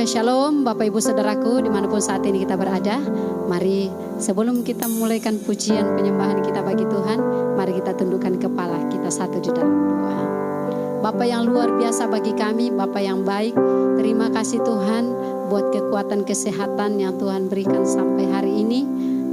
Shalom Bapak Ibu Saudaraku dimanapun saat ini kita berada. Mari sebelum kita memulaikan pujian penyembahan kita bagi Tuhan, mari kita tundukkan kepala kita satu di dalam doa. Bapa yang luar biasa bagi kami, Bapa yang baik, terima kasih Tuhan buat kekuatan kesehatan yang Tuhan berikan sampai hari ini.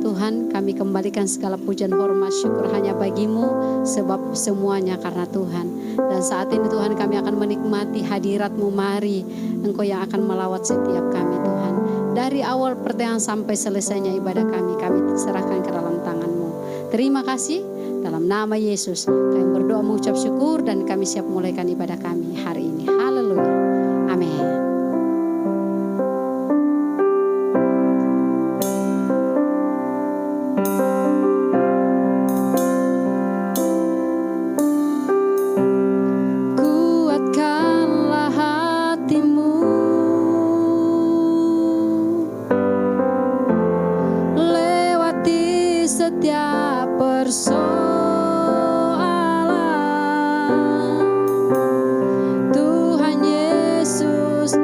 Tuhan, kami kembalikan segala pujian, hormat, syukur hanya bagimu, sebab semuanya karena Tuhan. Dan saat ini Tuhan, kami akan menikmati hadirat-Mu. Mari Engkau yang akan melawat setiap kami Tuhan. Dari awal pertengahan sampai selesainya ibadah kami serahkan ke dalam tangan-Mu. Terima kasih, dalam nama Yesus kami berdoa mengucap syukur dan kami siap mulaikan ibadah kami hari ini. Haleluya, amin. Tuhan Yesus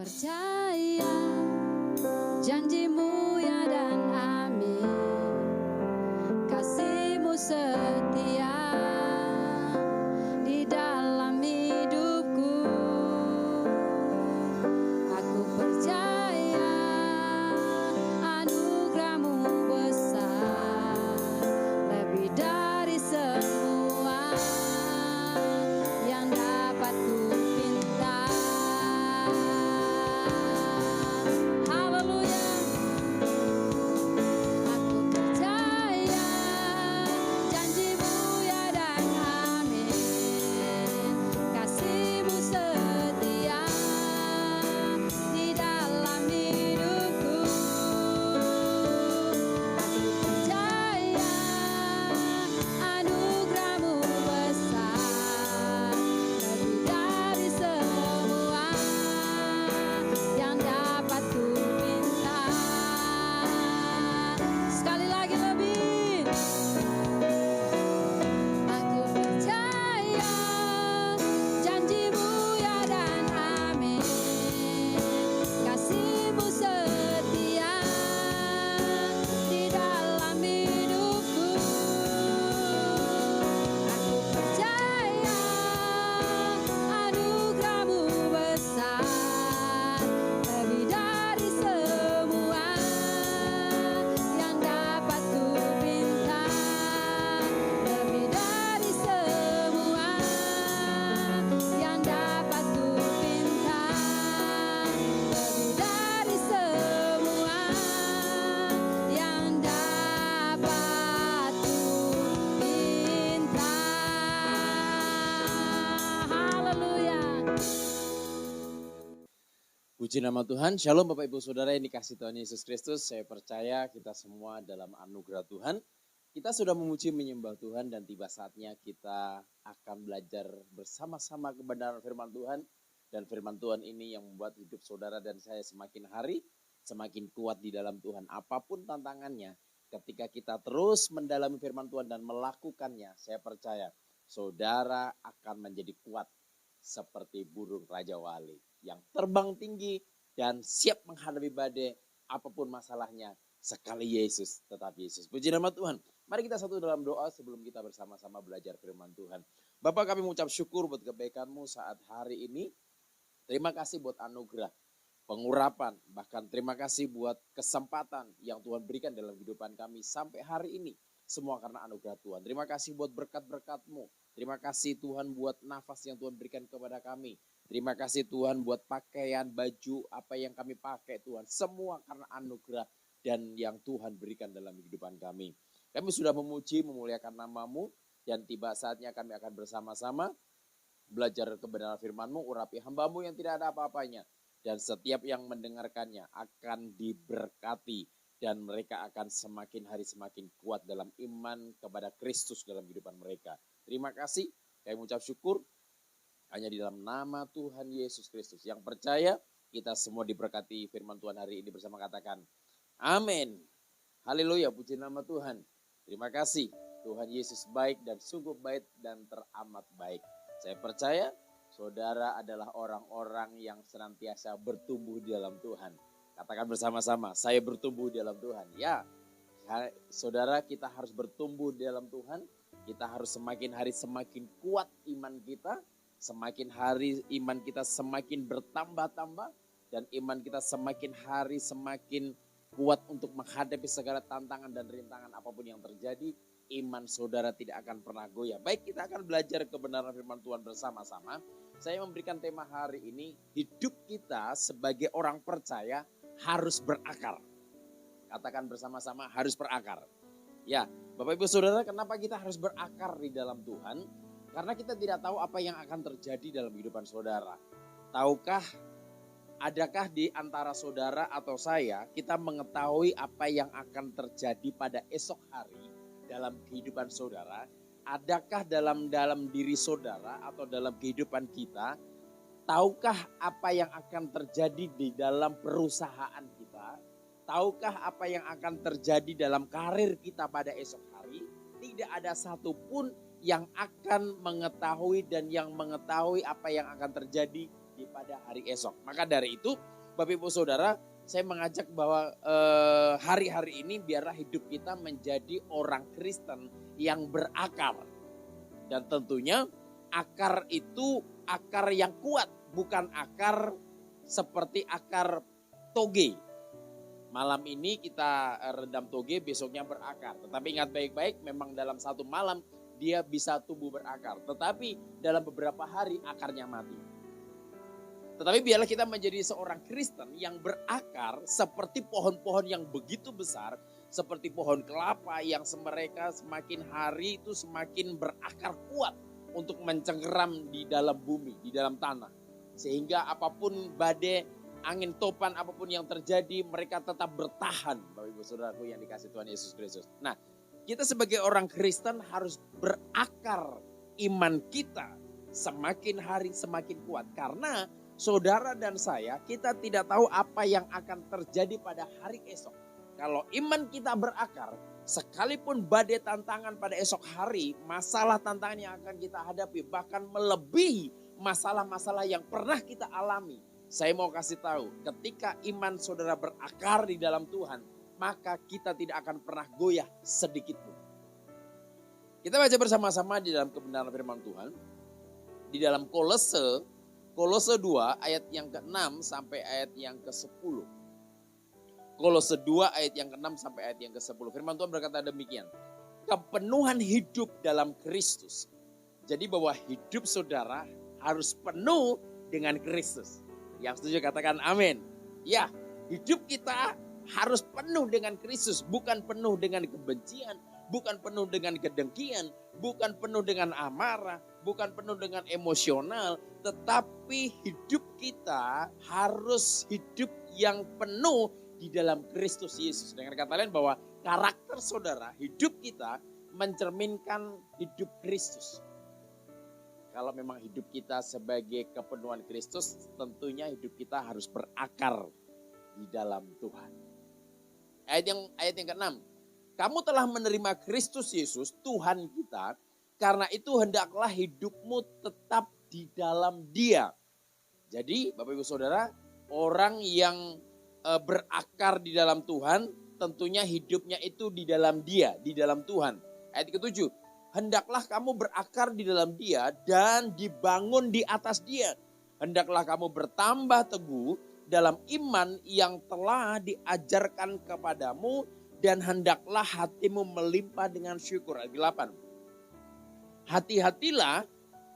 percaya janjimu ya dan amin. Kasihmu setia di dalam hidupku. Aku percaya anugerahmu besar, lebih dari semua yang dapat ku pinta. Haleluya. Aku percaya janjimu ya dan amin. Kasihmu setia di dalam hidupku. Aku percaya anugerahmu besar, lebih dari semua yang dapat ku minta. Sekali lagi lebih. Aku percaya janjimu ya dan amin. Kasihmu setia di dalam hidupku. Aku percaya anugerahmu besar, lebih dari semua yang dapat ku minta. Lebih dari semua yang dapat ku minta. Lebih dari semua yang dapat ku minta. Haleluya. Puji nama Tuhan, Shalom Bapak Ibu Saudara yang dikasihi Tuhan Yesus Kristus. Saya percaya kita semua dalam anugerah Tuhan. Kita sudah memuji menyembah Tuhan dan tiba saatnya kita akan belajar bersama-sama kebenaran firman Tuhan. Dan firman Tuhan ini yang membuat hidup saudara dan saya semakin hari semakin kuat di dalam Tuhan. Apapun tantangannya, ketika kita terus mendalami firman Tuhan dan melakukannya, saya percaya saudara akan menjadi kuat seperti burung Raja Wali yang terbang tinggi dan siap menghadapi badai apapun masalahnya. Sekali Yesus, tetap Yesus. Puji nama Tuhan. Mari kita satu dalam doa sebelum kita bersama-sama belajar firman Tuhan. Bapa, kami mengucap syukur buat kebaikan-Mu saat hari ini. Terima kasih buat anugerah, pengurapan, bahkan terima kasih buat kesempatan yang Tuhan berikan dalam kehidupan kami sampai hari ini. Semua karena anugerah Tuhan. Terima kasih buat berkat-berkat-Mu. Terima kasih Tuhan buat nafas yang Tuhan berikan kepada kami. Terima kasih Tuhan buat pakaian, baju, apa yang kami pakai Tuhan. Semua karena anugerah dan yang Tuhan berikan dalam kehidupan kami. Kami sudah memuji, memuliakan nama-Mu. Dan tiba saatnya kami akan bersama-sama belajar kebenaran firman-Mu, urapi hamba-Mu yang tidak ada apa-apanya. Dan setiap yang mendengarkannya akan diberkati. Dan mereka akan semakin hari semakin kuat dalam iman kepada Kristus dalam kehidupan mereka. Terima kasih, kami mengucap syukur. Hanya di dalam nama Tuhan Yesus Kristus. Yang percaya kita semua diberkati firman Tuhan hari ini bersama katakan amin. Haleluya, puji nama Tuhan. Terima kasih, Tuhan Yesus baik dan sungguh baik dan teramat baik. Saya percaya saudara adalah orang-orang yang senantiasa bertumbuh di dalam Tuhan. Katakan bersama-sama, saya bertumbuh di dalam Tuhan. Ya, saudara, kita harus bertumbuh di dalam Tuhan. Kita harus semakin hari semakin kuat iman kita. Semakin hari iman kita semakin bertambah-tambah. Dan iman kita semakin hari semakin kuat untuk menghadapi segala tantangan dan rintangan apapun yang terjadi. Iman saudara tidak akan pernah goyah. Baik, kita akan belajar kebenaran firman Tuhan bersama-sama. Saya memberikan tema hari ini, hidup kita sebagai orang percaya harus berakar. Katakan bersama-sama, harus berakar. Ya, Bapak Ibu Saudara, kenapa kita harus berakar di dalam Tuhan? Karena kita tidak tahu apa yang akan terjadi dalam kehidupan saudara. Tahukah, adakah di antara saudara atau saya, kita mengetahui apa yang akan terjadi pada esok hari dalam kehidupan saudara? Adakah dalam diri saudara atau dalam kehidupan kita, tahukah apa yang akan terjadi di dalam perusahaan kita? Tahukah apa yang akan terjadi dalam karir kita pada esok hari? Tidak ada satupun yang akan mengetahui dan yang mengetahui apa yang akan terjadi di pada hari esok. Maka dari itu Bapak Ibu Saudara, saya mengajak bahwa hari-hari ini biarlah hidup kita menjadi orang Kristen yang berakar. Dan tentunya akar itu akar yang kuat, bukan akar seperti akar toge. Malam ini kita redam toge, besoknya berakar. Tetapi ingat baik-baik, memang dalam satu malam dia bisa tumbuh berakar. Tetapi dalam beberapa hari akarnya mati. Tetapi biarlah kita menjadi seorang Kristen yang berakar seperti pohon-pohon yang begitu besar. Seperti pohon kelapa yang mereka semakin hari itu semakin berakar kuat untuk mencengkeram di dalam bumi, di dalam tanah. Sehingga apapun badai, angin topan, apapun yang terjadi, mereka tetap bertahan. Bapak Ibu Saudaraku yang dikasih Tuhan Yesus Kristus. Nah, kita sebagai orang Kristen harus berakar iman kita semakin hari semakin kuat. Karena saudara dan saya, kita tidak tahu apa yang akan terjadi pada hari esok. Kalau iman kita berakar, sekalipun badai tantangan pada esok hari, masalah tantangan yang akan kita hadapi bahkan melebihi masalah-masalah yang pernah kita alami. Saya mau kasih tahu, ketika iman saudara berakar di dalam Tuhan, maka kita tidak akan pernah goyah sedikit pun. Kita baca bersama-sama di dalam kebenaran firman Tuhan. Di dalam Kolose 2 ayat yang ke-6 sampai ayat yang ke-10. Kolose 2 ayat yang ke-6 sampai ayat yang ke-10. Firman Tuhan berkata demikian. Kepenuhan hidup dalam Kristus. Jadi bahwa hidup saudara harus penuh dengan Kristus. Yang setuju katakan amin. Ya, hidup kita harus penuh dengan Kristus. Bukan penuh dengan kebencian. Bukan penuh dengan kedengkian. Bukan penuh dengan amarah. Bukan penuh dengan emosional, tetapi hidup kita harus hidup yang penuh di dalam Kristus Yesus. Dengan kata lain bahwa karakter saudara, hidup kita mencerminkan hidup Kristus. Kalau memang hidup kita sebagai kepenuhan Kristus, tentunya hidup kita harus berakar di dalam Tuhan. Ayat yang ke-6. Kamu telah menerima Kristus Yesus, Tuhan kita. Karena itu hendaklah hidupmu tetap di dalam Dia. Jadi Bapak Ibu Saudara, orang yang berakar di dalam Tuhan, tentunya hidupnya itu di dalam Dia, di dalam Tuhan. Ayat ke-7, hendaklah kamu berakar di dalam Dia dan dibangun di atas Dia. Hendaklah kamu bertambah teguh dalam iman yang telah diajarkan kepadamu dan hendaklah hatimu melimpah dengan syukur. Ayat 8. Hati-hatilah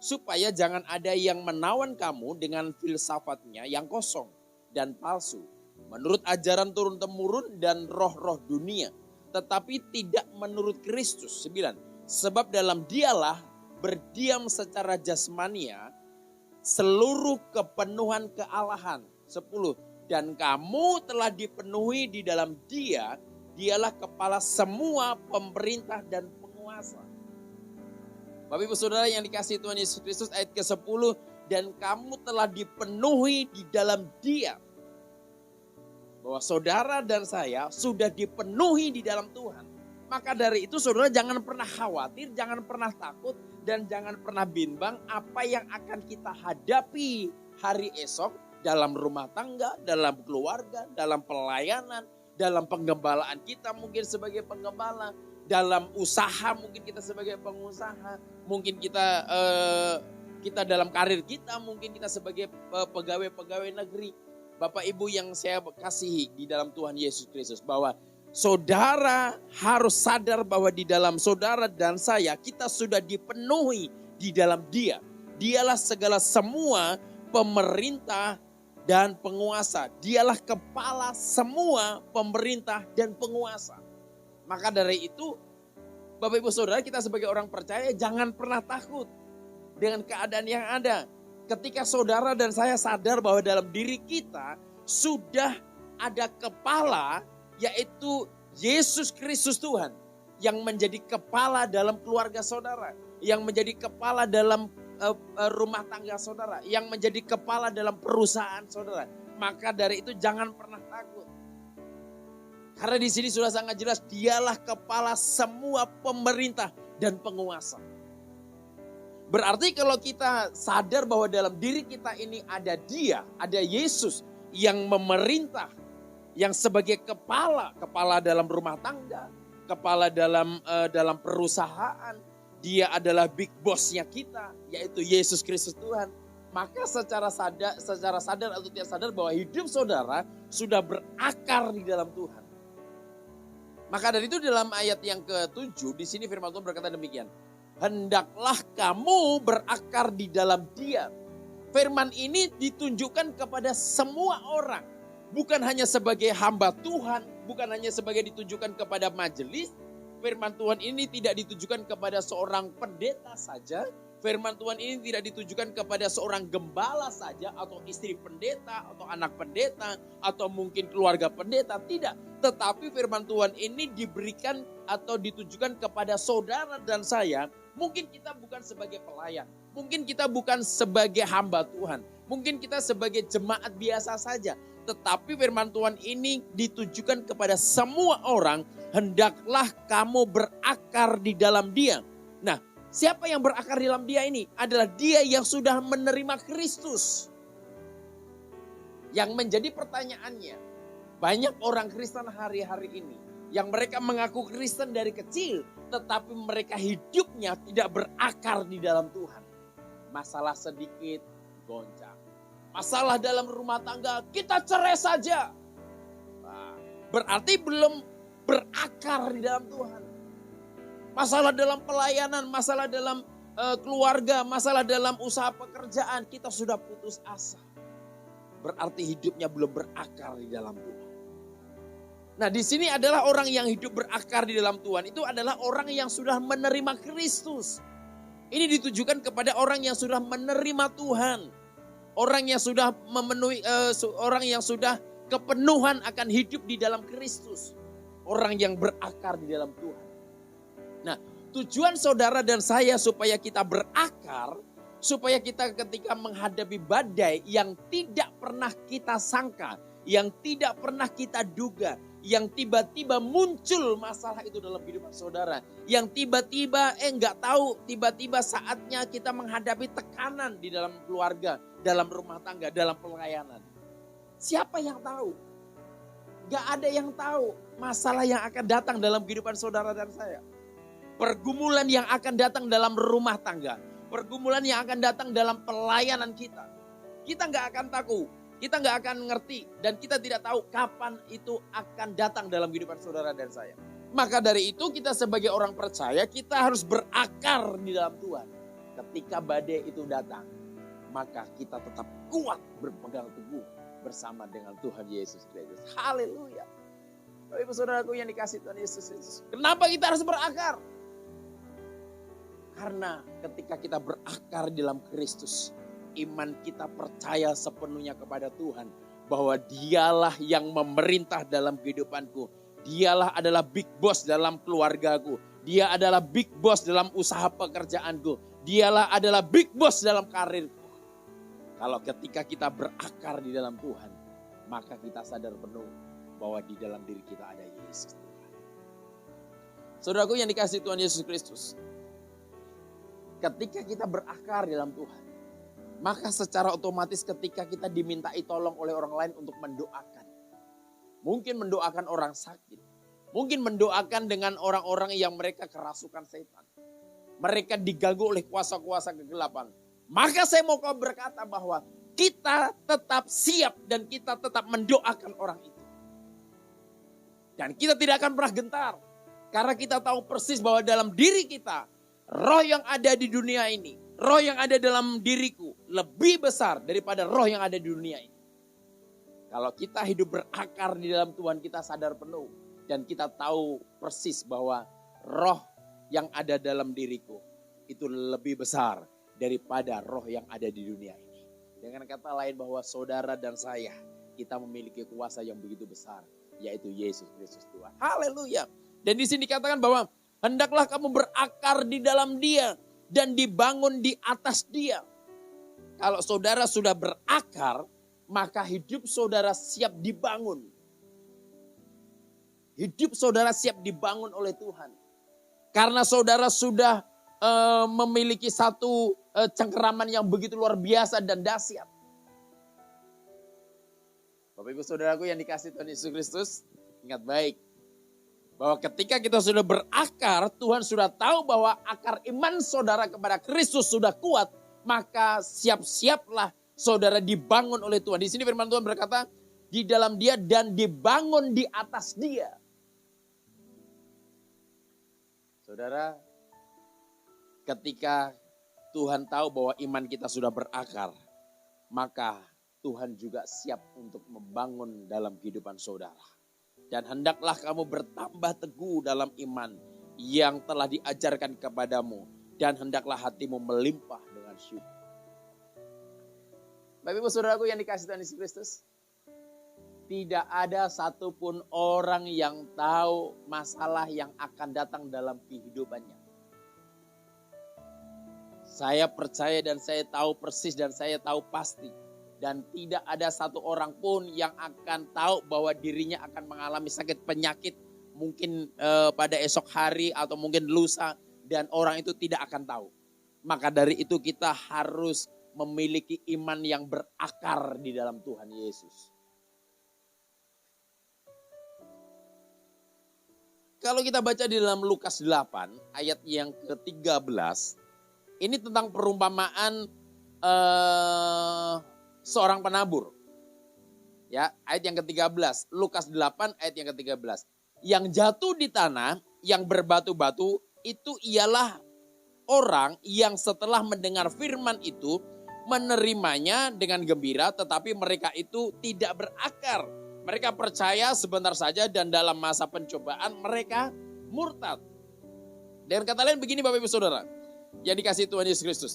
supaya jangan ada yang menawan kamu dengan filsafatnya yang kosong dan palsu. Menurut ajaran turun-temurun dan roh-roh dunia. Tetapi tidak menurut Kristus. 9. Sebab dalam Dialah berdiam secara jasmania seluruh kepenuhan kealahan. 10. Dan kamu telah dipenuhi di dalam Dia. Dialah kepala semua pemerintah dan penguasa. Bapak Ibu Saudara yang dikasihi Tuhan Yesus Kristus, ayat ke-10. Dan kamu telah dipenuhi di dalam Dia. Bahwa saudara dan saya sudah dipenuhi di dalam Tuhan. Maka dari itu saudara jangan pernah khawatir, jangan pernah takut, dan jangan pernah bimbang apa yang akan kita hadapi hari esok dalam rumah tangga, dalam keluarga, dalam pelayanan, dalam penggembalaan kita mungkin sebagai penggembala, dalam usaha mungkin kita sebagai pengusaha, mungkin kita dalam karir kita, mungkin kita sebagai pegawai-pegawai negeri. Bapak Ibu yang saya kasihi di dalam Tuhan Yesus Kristus, bahwa saudara harus sadar bahwa di dalam saudara dan saya kita sudah dipenuhi di dalam Dia. Dialah segala semua pemerintah dan penguasa. Dialah kepala semua pemerintah dan penguasa. Maka dari itu, Bapak Ibu Saudara, kita sebagai orang percaya jangan pernah takut dengan keadaan yang ada. Ketika saudara dan saya sadar bahwa dalam diri kita sudah ada kepala, yaitu Yesus Kristus Tuhan, yang menjadi kepala dalam keluarga saudara, yang menjadi kepala dalam rumah tangga saudara, yang menjadi kepala dalam perusahaan saudara. Maka dari itu jangan pernah takut. Karena di sini sudah sangat jelas, Dialah kepala semua pemerintah dan penguasa. Berarti kalau kita sadar bahwa dalam diri kita ini ada Dia, ada Yesus, yang memerintah, yang sebagai kepala dalam rumah tangga, kepala dalam perusahaan. Dia adalah big boss-nya kita, yaitu Yesus Kristus Tuhan. Maka secara sadar atau tidak sadar bahwa hidup saudara sudah berakar di dalam Tuhan. Maka dari itu dalam ayat yang ke-7 di sini firman Tuhan berkata demikian. Hendaklah kamu berakar di dalam Dia. Firman ini ditunjukkan kepada semua orang. Bukan hanya sebagai hamba Tuhan, bukan hanya sebagai ditujukan kepada majelis. Firman Tuhan ini tidak ditujukan kepada seorang pendeta saja. Firman Tuhan ini tidak ditujukan kepada seorang gembala saja, atau istri pendeta, atau anak pendeta, atau mungkin keluarga pendeta. Tidak. Tetapi firman Tuhan ini diberikan atau ditujukan kepada saudara dan saya. Mungkin kita bukan sebagai pelayan. Mungkin kita bukan sebagai hamba Tuhan. Mungkin kita sebagai jemaat biasa saja. Tetapi firman Tuhan ini ditujukan kepada semua orang. Hendaklah kamu berakar di dalam Dia. Nah, siapa yang berakar di dalam Dia ini? Adalah dia yang sudah menerima Kristus. Yang menjadi pertanyaannya, banyak orang Kristen hari-hari ini yang mereka mengaku Kristen dari kecil, tetapi mereka hidupnya tidak berakar di dalam Tuhan. Masalah sedikit, goncang. Masalah dalam rumah tangga, kita cerai saja. Nah, berarti belum berakar di dalam Tuhan. Masalah dalam pelayanan, masalah dalam keluarga, masalah dalam usaha pekerjaan, kita sudah putus asa. Berarti hidupnya belum berakar di dalam Tuhan. Nah, di sini adalah orang yang hidup berakar di dalam Tuhan. Itu adalah orang yang sudah menerima Kristus. Ini ditujukan kepada orang yang sudah menerima Tuhan. Orang yang sudah memenuhi, orang yang sudah kepenuhan akan hidup di dalam Kristus. Orang yang berakar di dalam Tuhan. Nah, tujuan saudara dan saya supaya kita berakar, supaya kita ketika menghadapi badai yang tidak pernah kita sangka, yang tidak pernah kita duga, yang tiba-tiba muncul masalah itu dalam kehidupan saudara, yang tiba-tiba nggak tahu, tiba-tiba saatnya kita menghadapi tekanan di dalam keluarga, dalam rumah tangga, dalam pelayanan. Siapa yang tahu? Gak ada yang tahu masalah yang akan datang dalam kehidupan saudara dan saya. Pergumulan yang akan datang dalam rumah tangga. Pergumulan yang akan datang dalam pelayanan kita. Kita gak akan tahu. Kita gak akan ngerti. Dan kita tidak tahu kapan itu akan datang dalam kehidupan saudara dan saya. Maka dari itu kita sebagai orang percaya kita harus berakar di dalam Tuhan. Ketika badai itu datang, maka kita tetap kuat berpegang teguh bersama dengan Tuhan Yesus Kristus. Haleluya. Bapak Ibu Saudaraku yang dikasihi Tuhan Yesus Kristus. Kenapa kita harus berakar? Karena ketika kita berakar dalam Kristus, iman kita percaya sepenuhnya kepada Tuhan. Bahwa dialah yang memerintah dalam kehidupanku. Dialah adalah big boss dalam keluargaku. Dia adalah big boss dalam usaha pekerjaanku. Dialah adalah big boss dalam karirku. Kalau ketika kita berakar di dalam Tuhan, maka kita sadar penuh bahwa di dalam diri kita ada Yesus Tuhan. Saudaraku yang dikasihi Tuhan Yesus Kristus, ketika kita berakar di dalam Tuhan, maka secara otomatis ketika kita dimintai tolong oleh orang lain untuk mendoakan. Mungkin mendoakan orang sakit. Mungkin mendoakan dengan orang-orang yang mereka kerasukan setan. Mereka diganggu oleh kuasa-kuasa kegelapan. Maka saya mau kau berkata bahwa kita tetap siap dan kita tetap mendoakan orang itu. Dan kita tidak akan pernah gentar. Karena kita tahu persis bahwa dalam diri kita, roh yang ada di dunia ini, roh yang ada dalam diriku lebih besar daripada roh yang ada di dunia ini. Kalau kita hidup berakar di dalam Tuhan, kita sadar penuh. Dan kita tahu persis bahwa roh yang ada dalam diriku itu lebih besar daripada roh yang ada di dunia ini. Dengan kata lain bahwa saudara dan saya, kita memiliki kuasa yang begitu besar, yaitu Yesus Kristus Tuhan. Haleluya. Dan di sini dikatakan bahwa hendaklah kamu berakar di dalam Dia dan dibangun di atas Dia. Kalau saudara sudah berakar, maka hidup saudara siap dibangun. Hidup saudara siap dibangun oleh Tuhan. Karena saudara sudah memiliki satu cengkeraman yang begitu luar biasa dan dahsyat. Bapak Ibu Saudaraku yang dikasihi Tuhan Yesus Kristus, ingat baik bahwa ketika kita sudah berakar, Tuhan sudah tahu bahwa akar iman saudara kepada Kristus sudah kuat, maka siap-siaplah saudara dibangun oleh Tuhan. Di sini firman Tuhan berkata, di dalam Dia dan dibangun di atas Dia. Saudara, ketika Tuhan tahu bahwa iman kita sudah berakar, maka Tuhan juga siap untuk membangun dalam kehidupan saudara. Dan hendaklah kamu bertambah teguh dalam iman yang telah diajarkan kepadamu. Dan hendaklah hatimu melimpah dengan syukur. Bapak Ibu Saudaraku yang dikasihi Tuhan Yesus Kristus. Tidak ada satupun orang yang tahu masalah yang akan datang dalam kehidupannya. Saya percaya dan saya tahu persis dan saya tahu pasti. Dan tidak ada satu orang pun yang akan tahu bahwa dirinya akan mengalami sakit penyakit. Mungkin pada esok hari atau mungkin lusa. Dan orang itu tidak akan tahu. Maka dari itu kita harus memiliki iman yang berakar di dalam Tuhan Yesus. Kalau kita baca di dalam Lukas 8 ayat yang ke-13. Ini tentang perumpamaan seorang penabur. Ya, ayat yang ke-13. Lukas 8 ayat yang ke-13. Yang jatuh di tanah yang berbatu-batu itu ialah orang yang setelah mendengar firman itu menerimanya dengan gembira, tetapi mereka itu tidak berakar. Mereka percaya sebentar saja dan dalam masa pencobaan mereka murtad. Dan kata lain begini Bapak Ibu Saudara, yang dikasihi Tuhan Yesus Kristus.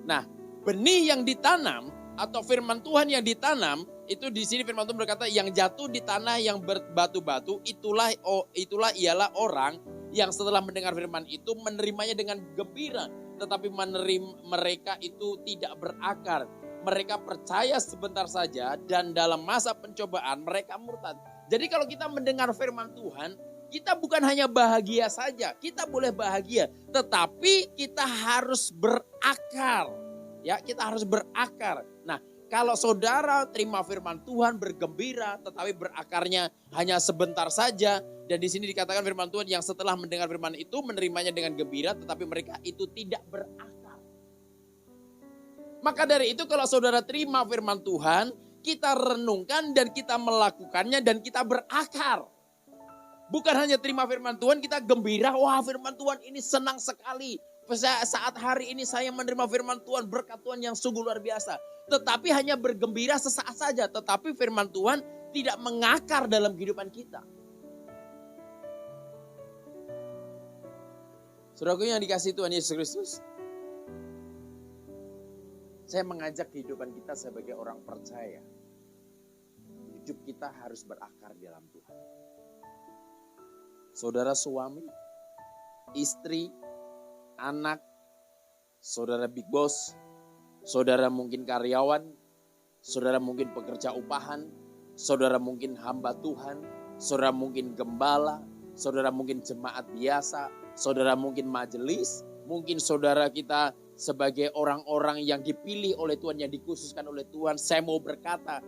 Nah, benih yang ditanam atau firman Tuhan yang ditanam, itu di sini firman Tuhan berkata yang jatuh di tanah yang berbatu-batu, itulah ialah orang yang setelah mendengar firman itu menerimanya dengan gembira, tetapi mereka itu tidak berakar. Mereka percaya sebentar saja dan dalam masa pencobaan mereka murtad. Jadi kalau kita mendengar firman Tuhan, kita bukan hanya bahagia saja, kita boleh bahagia, tetapi kita harus berakar. Ya, kita harus berakar. Nah, kalau saudara terima firman Tuhan bergembira, tetapi berakarnya hanya sebentar saja, dan di sini dikatakan firman Tuhan yang setelah mendengar firman itu menerimanya dengan gembira, tetapi mereka itu tidak berakar. Maka dari itu kalau saudara terima firman Tuhan, kita renungkan dan kita melakukannya dan kita berakar. Bukan hanya terima firman Tuhan, kita gembira, wah firman Tuhan ini senang sekali. Saat hari ini saya menerima firman Tuhan, berkat Tuhan yang sungguh luar biasa. Tetapi hanya bergembira sesaat saja, tetapi firman Tuhan tidak mengakar dalam kehidupan kita. Saudaraku yang dikasihi Tuhan Yesus Kristus, saya mengajak kehidupan kita sebagai orang percaya. Hidup kita harus berakar di dalam Tuhan. Saudara suami, istri, anak, saudara big boss, saudara mungkin karyawan, saudara mungkin pekerja upahan, saudara mungkin hamba Tuhan, saudara mungkin gembala, saudara mungkin jemaat biasa, saudara mungkin majelis, mungkin saudara kita sebagai orang-orang yang dipilih oleh Tuhan, yang dikhususkan oleh Tuhan. Saya mau berkata,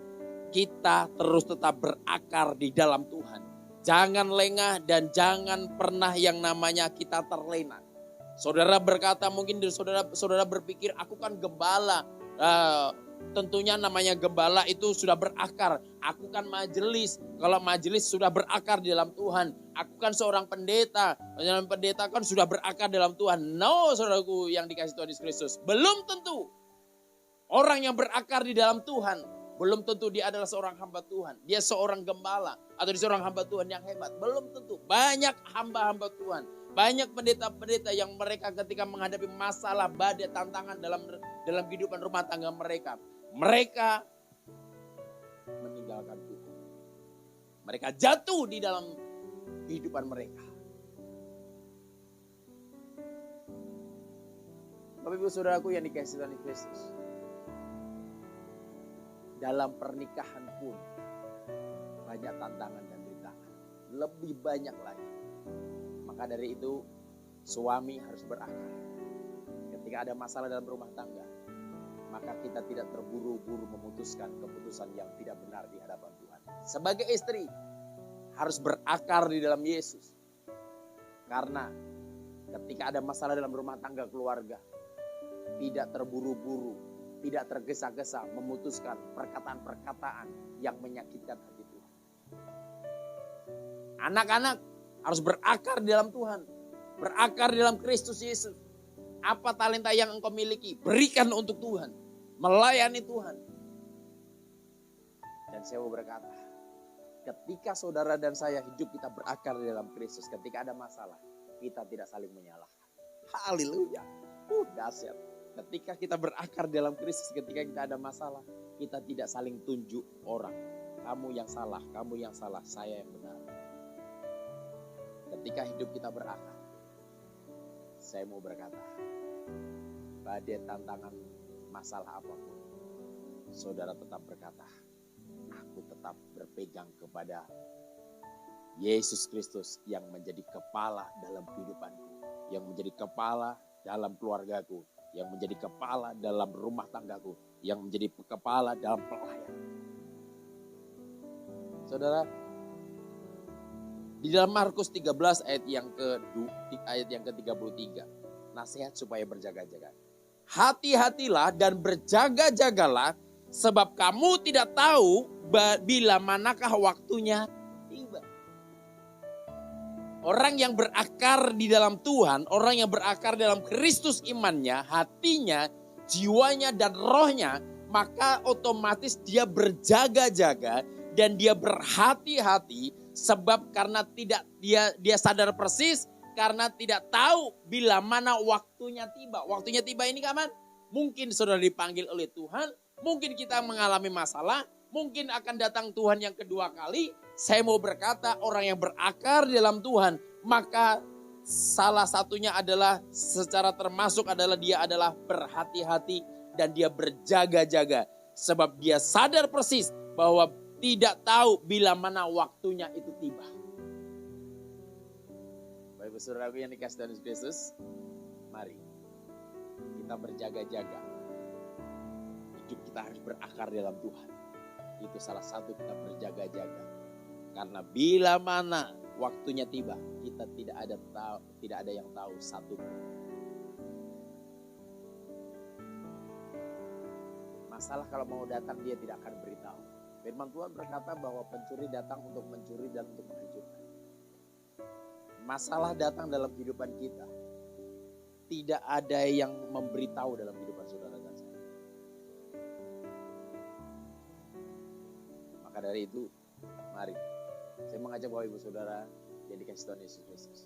kita terus tetap berakar di dalam Tuhan. Jangan lengah dan jangan pernah yang namanya kita terlena. Saudara berkata, mungkin saudara berpikir, aku kan gembala. Tentunya namanya gembala itu sudah berakar. Aku kan majelis. Kalau majelis sudah berakar di dalam Tuhan. Aku kan seorang pendeta. Pendeta kan sudah berakar dalam Tuhan. No, saudaraku yang dikasihi Tuhan Yesus Kristus. Belum tentu. Orang yang berakar di dalam Tuhan, belum tentu dia adalah seorang hamba Tuhan. Dia seorang gembala atau dia seorang hamba Tuhan yang hebat. Belum tentu. Banyak hamba-hamba Tuhan. Banyak pendeta-pendeta yang mereka ketika menghadapi masalah, badai, tantangan dalam kehidupan rumah tangga mereka. Mereka meninggalkan Tuhan. Mereka jatuh di dalam kehidupan mereka. Bapak Ibu Saudaraku yang dikasihi Tuhan Yesus. Dalam pernikahan pun banyak tantangan dan rintangan. Lebih banyak lagi. Maka dari itu suami harus berakar. Ketika ada masalah dalam rumah tangga, maka kita tidak terburu-buru memutuskan keputusan yang tidak benar di hadapan Tuhan. Sebagai istri, harus berakar di dalam Yesus. Karena ketika ada masalah dalam rumah tangga keluarga, tidak terburu-buru, tidak tergesa-gesa memutuskan perkataan-perkataan yang menyakitkan hati Tuhan. Anak-anak harus berakar di dalam Tuhan, berakar di dalam Kristus Yesus. Apa talenta yang engkau miliki, berikan untuk Tuhan, melayani Tuhan. Dan saya mau berkata, ketika saudara dan saya hidup kita berakar di dalam Kristus, ketika ada masalah, kita tidak saling menyalahkan. Haleluya. Dahsyat. Ketika kita berakar dalam Kristus, ketika kita ada masalah, kita tidak saling tunjuk orang. Kamu yang salah, saya yang benar. Ketika hidup kita berakar, saya mau berkata, badai tantangan masalah apapun, saudara tetap berkata, aku tetap berpegang kepada Yesus Kristus yang menjadi kepala dalam kehidupanku, yang menjadi kepala dalam keluargaku, yang menjadi kepala dalam rumah tanggaku, yang menjadi kepala dalam pelayanan. Saudara, di dalam Markus 13 ayat yang ke-33, nasihat supaya berjaga-jaga. Hati-hatilah dan berjaga-jagalah, sebab kamu tidak tahu bila manakah waktunya tiba. Orang yang berakar di dalam Tuhan, orang yang berakar dalam Kristus imannya, hatinya, jiwanya dan rohnya, maka otomatis dia berjaga-jaga dan dia berhati-hati, sebab karena tidak dia sadar persis, karena tidak tahu bila mana waktunya tiba. Waktunya tiba ini kapan? Mungkin saudara dipanggil oleh Tuhan, mungkin kita mengalami masalah, mungkin akan datang Tuhan yang kedua kali. Saya mau berkata, orang yang berakar di dalam Tuhan, maka salah satunya adalah secara termasuk adalah dia adalah berhati-hati dan dia berjaga-jaga. Sebab dia sadar persis bahwa tidak tahu bila mana waktunya itu tiba. Bapak saudaraku yang dikasihi Tuhan Yesus, mari kita berjaga-jaga. Hidup kita harus berakar dalam Tuhan. Itu salah satu kita berjaga-jaga. Karena bila mana waktunya tiba, kita tidak ada yang tahu satu. Masalah kalau mau datang dia tidak akan beritahu. Firman Tuhan berkata bahwa pencuri datang untuk mencuri dan untuk menghancurkan. Masalah datang dalam kehidupan kita. Tidak ada yang memberitahu dalam kehidupan saudara dan saya. Maka dari itu, mari. Saya mengajak Bapak Ibu Saudara yang dikasihi Tuhan Yesus Kristus.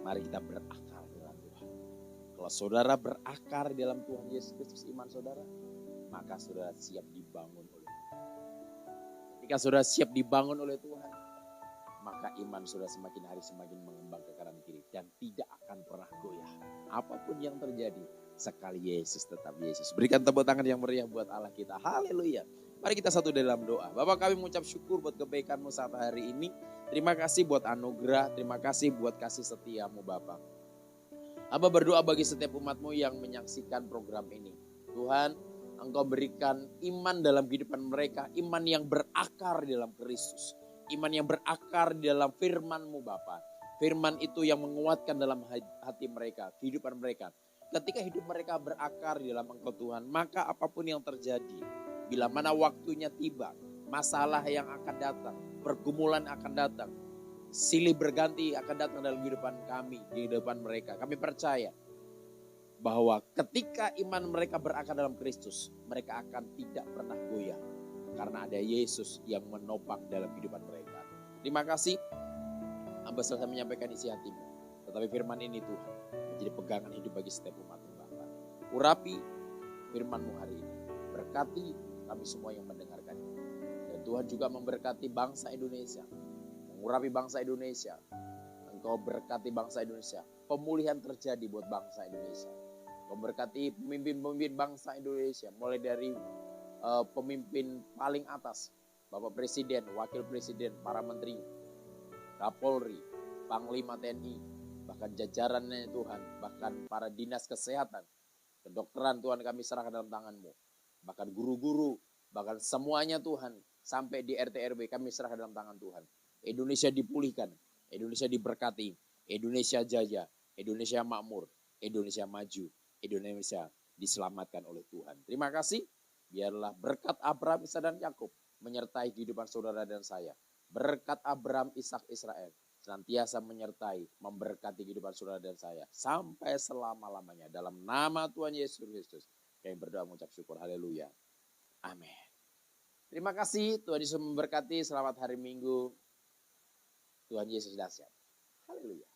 Mari kita berakar dalam Tuhan. Kalau saudara berakar dalam Tuhan Yesus Kristus iman saudara, maka saudara siap dibangun oleh Tuhan. Ketika saudara siap dibangun oleh Tuhan, maka iman saudara semakin hari semakin mengembang ke kanan kiri dan tidak akan pernah goyah. Apapun yang terjadi, sekali Yesus tetap Yesus. Berikan tepuk tangan yang meriah buat Allah kita. Haleluya. Mari kita satu dalam doa. Bapak, kami mengucap syukur buat kebaikan-Mu saat hari ini. Terima kasih buat anugerah, terima kasih buat kasih setia-Mu Bapak. Hamba berdoa bagi setiap umat-Mu yang menyaksikan program ini. Tuhan, Engkau berikan iman dalam kehidupan mereka, iman yang berakar di dalam Kristus. Iman yang berakar di dalam firman-Mu Bapa. Firman itu yang menguatkan dalam hati mereka, kehidupan mereka. Ketika hidup mereka berakar di dalam Engkau Tuhan, maka apapun yang terjadi, bila mana waktunya tiba, masalah yang akan datang, pergumulan akan datang, silih berganti akan datang dalam kehidupan kami, di depan mereka. Kami percaya bahwa ketika iman mereka berakar dalam Kristus, mereka akan tidak pernah goyah. Karena ada Yesus yang menopang dalam kehidupan mereka. Terima kasih, hamba selesai menyampaikan isi hatimu. Tetapi firman ini Tuhan, menjadi pegangan hidup bagi setiap umat-Mu Bapa. Urapi firman-Mu hari ini. Berkati kami semua yang mendengarkan ini. Dan Tuhan juga memberkati bangsa Indonesia. Mengurapi bangsa Indonesia. Engkau berkati bangsa Indonesia. Pemulihan terjadi buat bangsa Indonesia. Memberkati pemimpin-pemimpin bangsa Indonesia. Mulai dari pemimpin paling atas. Bapak Presiden, Wakil Presiden, para Menteri, Kapolri, Panglima TNI. Bahkan jajarannya Tuhan. Bahkan para dinas kesehatan. kedokteran Tuhan kami serahkan dalam tangan-Mu. Bahkan guru-guru, bahkan semuanya Tuhan, sampai di RT RW kami serahkan dalam tangan Tuhan. Indonesia dipulihkan, Indonesia diberkati, Indonesia jaya, Indonesia makmur, Indonesia maju, Indonesia diselamatkan oleh Tuhan. Terima kasih, biarlah berkat Abraham, Ishak dan Yakub menyertai kehidupan saudara dan saya. Berkat Abraham, Ishak, Israel senantiasa menyertai, memberkati kehidupan saudara dan saya sampai selama-lamanya. Dalam nama Tuhan Yesus Kristus, kami berdoa mengucap syukur. Haleluya. Amin. Terima kasih, Tuhan Yesus memberkati. Selamat hari Minggu. Tuhan Yesus dahsyat. Haleluya.